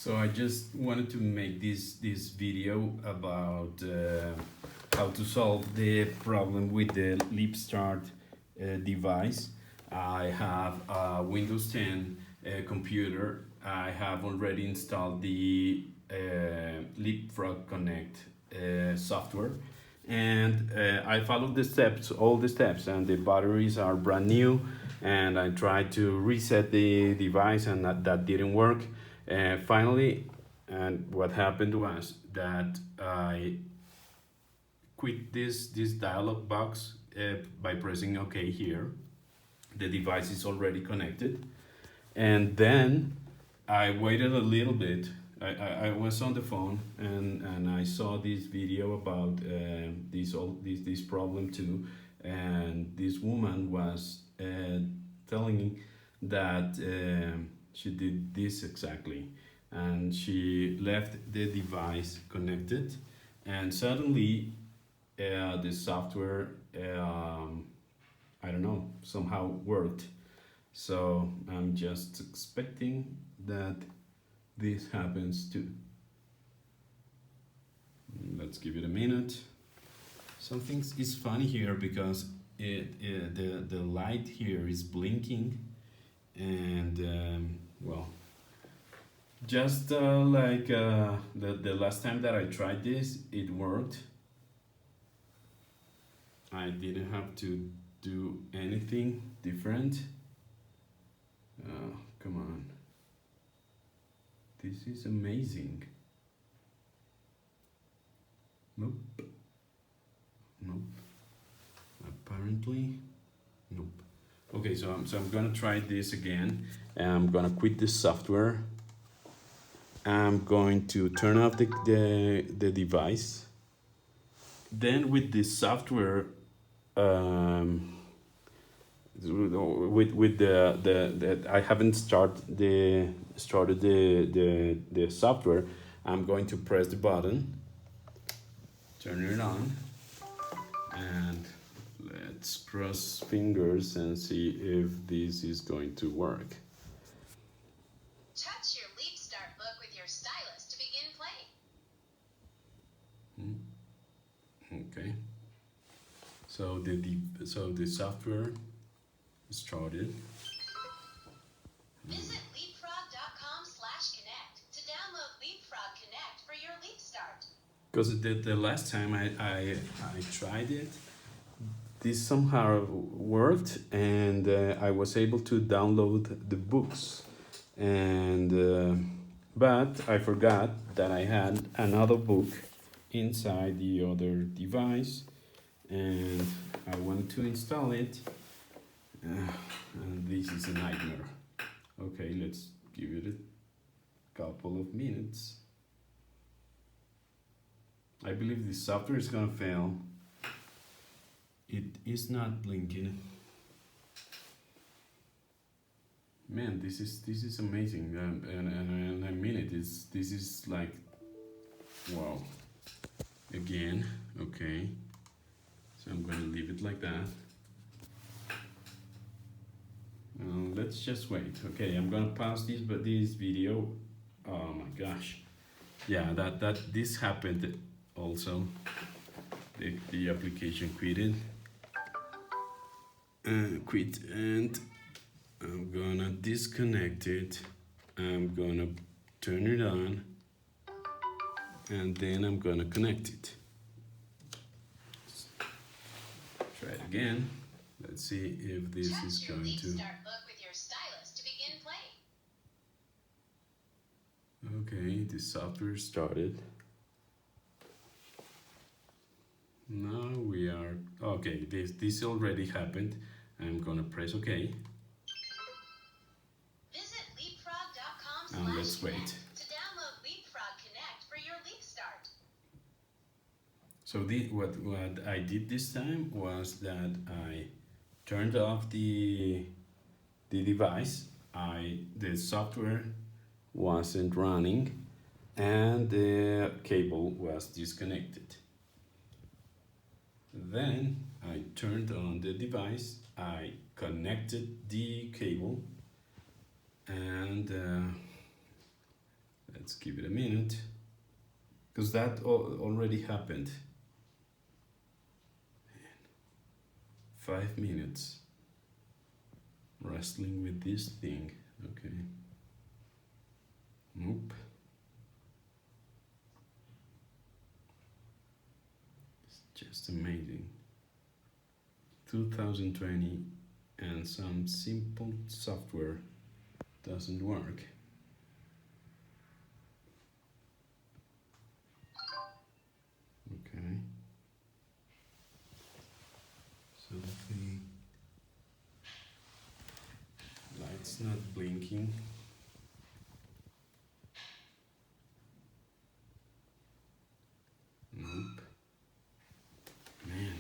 So I just wanted to make this video about how to solve the problem with the Leapstart device. I have a Windows 10 computer. I have already installed the Leapfrog Connect software, and I followed the steps, all the steps, and the batteries are brand new. And I tried to reset the device, and that didn't work. Finally, and what happened was that I quit this dialog box by pressing OK here. The device is already connected, and then I waited a little bit. I was on the phone, and I saw this video about this problem too, and this woman was telling that she did this exactly, and she left the device connected, and suddenly the software I don't know, somehow worked. So I'm just expecting that this happens too. Let's give it a minute. Something is funny here because the light here is blinking, and well, just like the last time that I tried this, it worked. I didn't have to do anything different. Come on. This is amazing. Nope. Nope. Apparently, nope. Okay, so I'm gonna try this again. I'm gonna quit this software. I'm going to turn off the device. Then with this software, with the I haven't started the software. I'm going to press the button, turn it on, and let's cross fingers and see if this is going to work. Touch your Leapstart book with your stylus to begin playing. Okay. So the software started. Visit leapfrog.com/connect to download Leapfrog Connect for your Leapstart. Because the last time I tried it, this somehow worked, and I was able to download the books, and but I forgot that I had another book inside the other device, and I wanted to install it, and this is a nightmare. Okay, let's give it a couple of minutes. I believe this software is gonna fail. It is not blinking. Man, this is amazing, and I mean it. This is like, wow. Again, okay. So I'm gonna leave it like that. Let's just wait. Okay, I'm gonna pause this video. Oh my gosh, yeah, that this happened also. The application quit, and I'm gonna disconnect it. I'm gonna turn it on, and then I'm gonna connect it. Try it again. Let's see if this is going to. Leapstart book with your stylus to begin playing. Okay, the software started. Now we are okay. This already happened. I'm gonna press OK. Visit leapfrog.com/connect And let's wait. to download Leapfrog Connect for your Leapstart. So what I did this time was that I turned off the device. The software wasn't running, and the cable was disconnected. Then I turned on the device. I connected the cable, and Let's give it a minute, because that already happened. 5 minutes wrestling with this thing. Okay. Nope. It's just amazing. 2020 and some simple software doesn't work. Okay. So the light's not blinking. Nope. Man.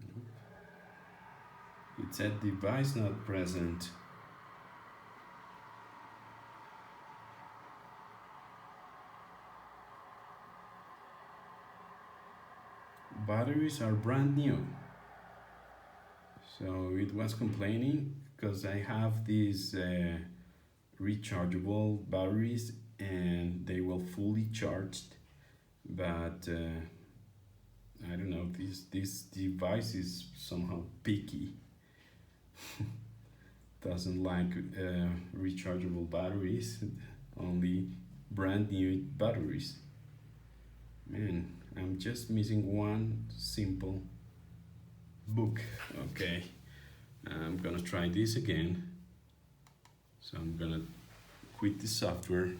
Nope. It said device not present. Batteries are brand new. So it was complaining because I have these rechargeable batteries and they will fully charged, but I don't know, this device is somehow picky. Doesn't like rechargeable batteries, only brand new batteries. Man, I'm just missing one simple book. Okay, I'm gonna try this again. So I'm gonna quit the software,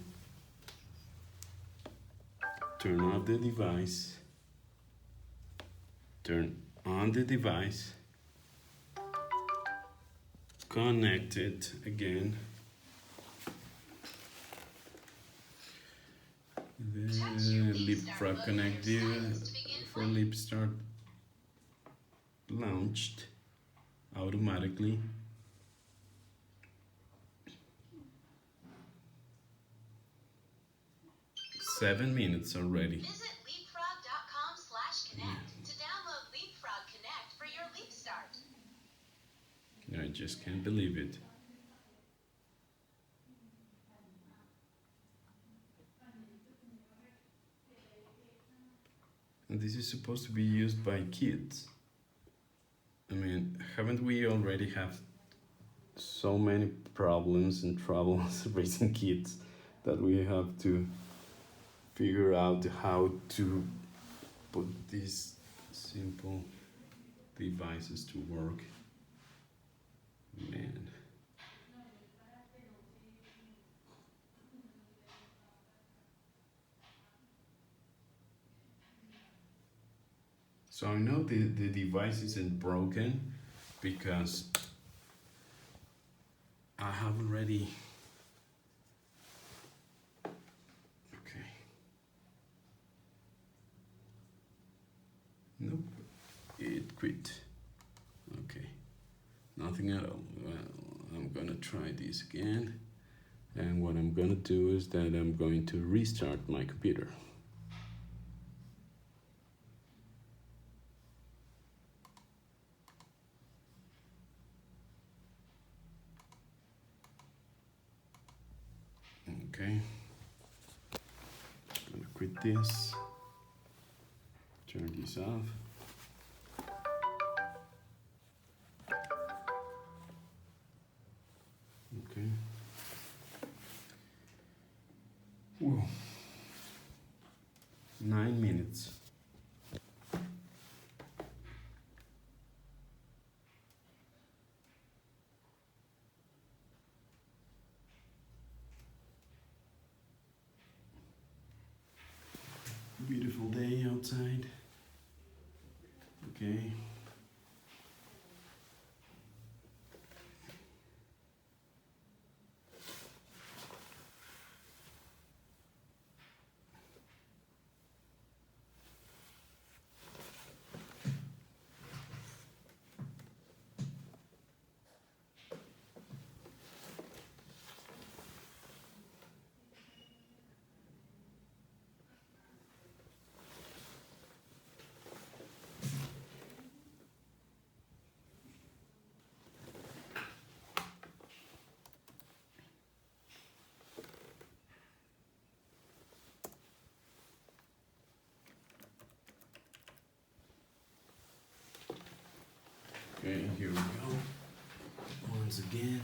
turn off the device, turn on the device, connect it again. The Leapfrog connect for Leapstart launched automatically. Seven minutes already. Visit leapfrog.com/connect to download Leapfrog Connect for your Leap Start. I just can't believe it. And this is supposed to be used by kids. I mean, haven't we already have so many problems and troubles raising kids that we have to figure out how to put these simple devices to work? Man. So I know the device isn't broken because I have already. Okay. Nope. It quit. Okay. Nothing at all. Well, I'm gonna try this again. And what I'm gonna do is that I'm going to restart my computer. Okay. I'm gonna quit this. Turn this off. Okay. Whoa. 9 minutes. Beautiful day outside. Okay. Okay, here we go. Once again.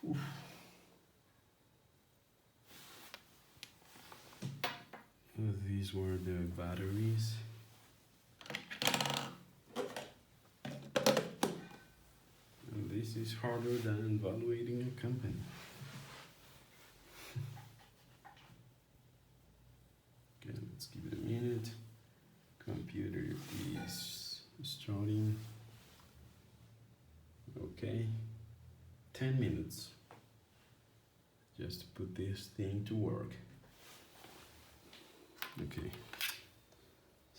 Oof. These were the batteries. And this is harder than evaluating a company. Okay, let's give it a minute. Computer is starting. Okay, 10 minutes just to put this thing to work. Okay,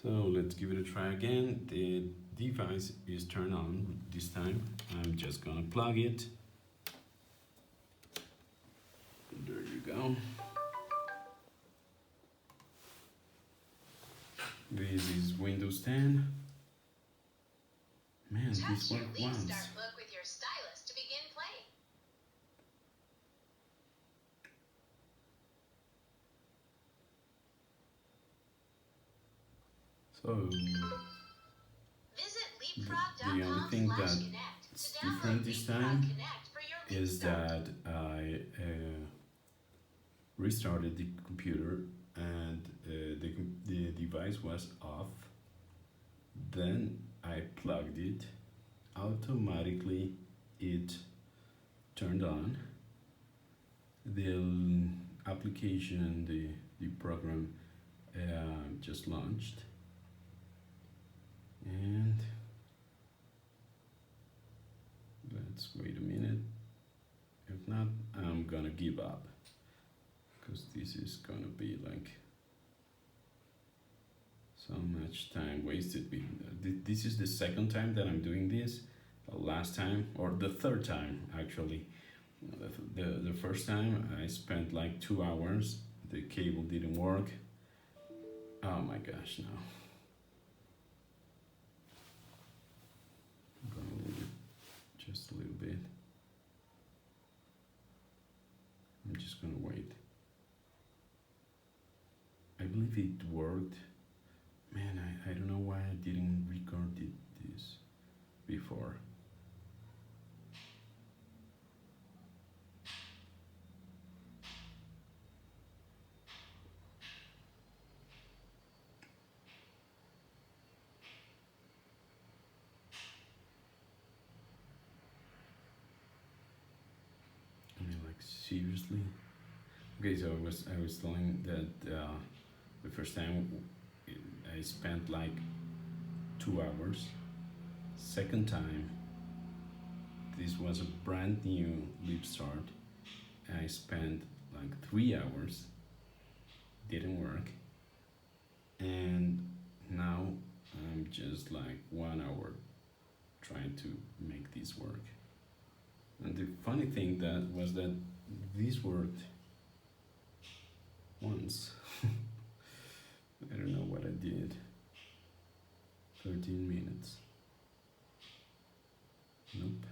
so let's give it a try again. The device is turned on this time. I'm just gonna plug it. There you go. This is Windows 10. Man, this Touch your worked Leap once. Start book with your stylus to begin playing. So Visit the only thing that leapfrog.com/connect it's to download different this Leapfrog time Connect for your Leap is Start. that I restarted the computer and the device was off. Then I plugged it. Automatically it turned on. The application, the program just launched. And let's wait a minute. If not, I'm gonna give up because this is gonna be like so much time wasted. This is the second time that I'm doing this. Last time, or the third time actually. The first time I spent like 2 hours. The cable didn't work. Oh my gosh, no. I'm gonna leave it just a little bit. I'm just gonna wait. I believe it worked. Man, I don't know why I didn't record this before. I mean, like seriously. Okay, so I was telling that the first time I spent like 2 hours. Second time, this was a brand new Leap Start. I spent like 3 hours. Didn't work. And now I'm just like 1 hour trying to make this work. And the funny thing that was that this worked once. I don't know what I did. 13 minutes. Nope.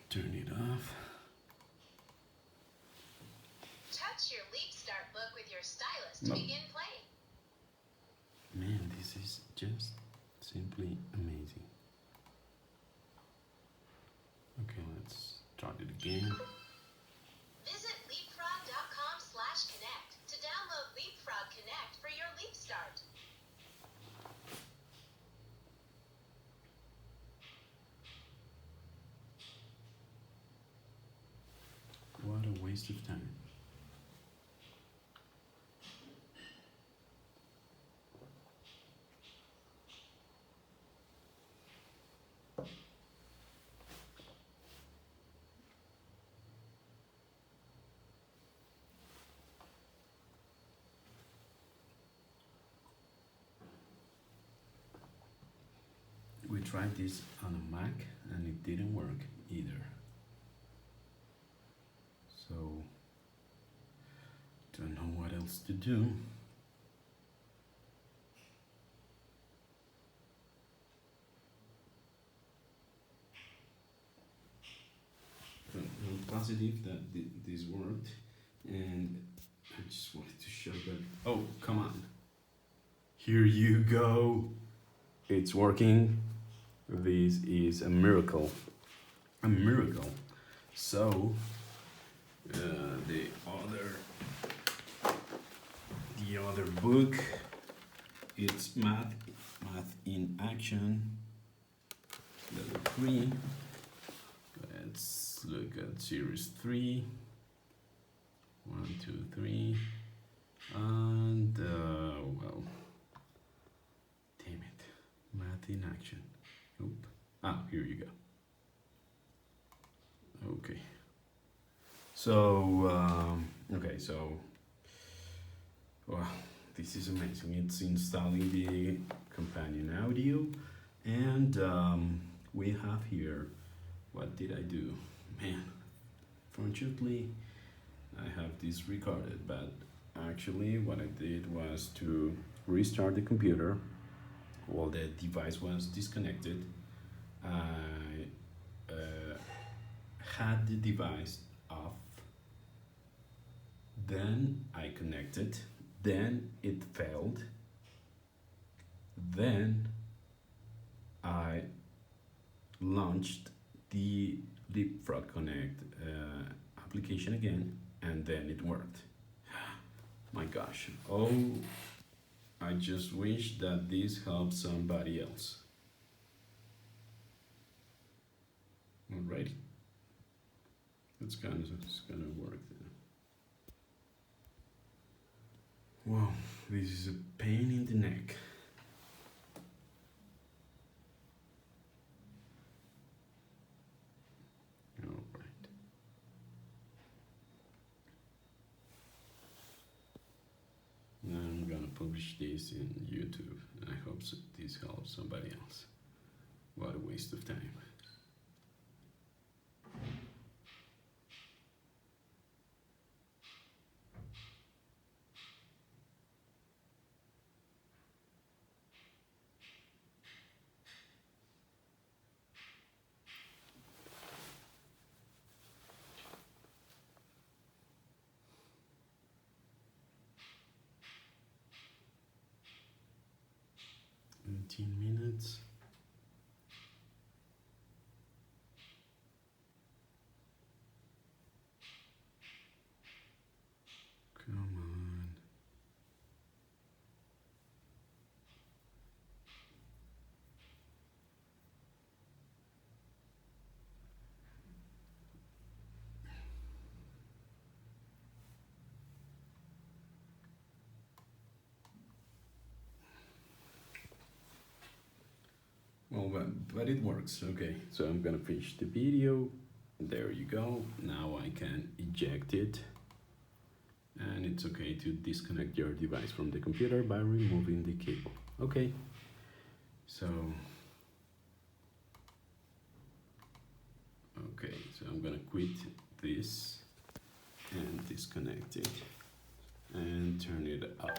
Turn it off. Touch your Leap Start book with your stylus to No. begin playing. Man, this is just simply amazing. Okay, let's start it again. Visit leapfrog.com/connect to download Leapfrog Connect for your Leap Start. What a waste of time. We tried this on a Mac and it didn't work either. So else to do. I'm positive that this worked, and I just wanted to show that. Oh, come on. Here you go. It's working. This is a miracle. A miracle. So, the other book, it's Math in Action, level 3. Let's look at series 3. 1, 2, 3. And, well, damn it. Math in Action. Oop. Ah, here you go. Okay. So, wow, this is amazing. It's installing the companion audio, and we have here, what did I do? Man, fortunately, I have this recorded, but actually what I did was to restart the computer while the device was disconnected. I had the device off, then I connected, then it failed, then I launched the Leapfrog Connect application again, and then it worked. My gosh, oh, I just wish that this helped somebody else. Alrighty. It's gonna work then. Wow, this is a pain in the neck. Alright. Now I'm gonna publish this in YouTube. I hope this helps somebody else. What a waste of time. In 10 minutes. Come on. Well, but it works. Okay, so I'm gonna finish the video. There you go. Now I can eject it. And it's okay to disconnect your device from the computer by removing the cable. Okay, so I'm gonna quit this and disconnect it and turn it off.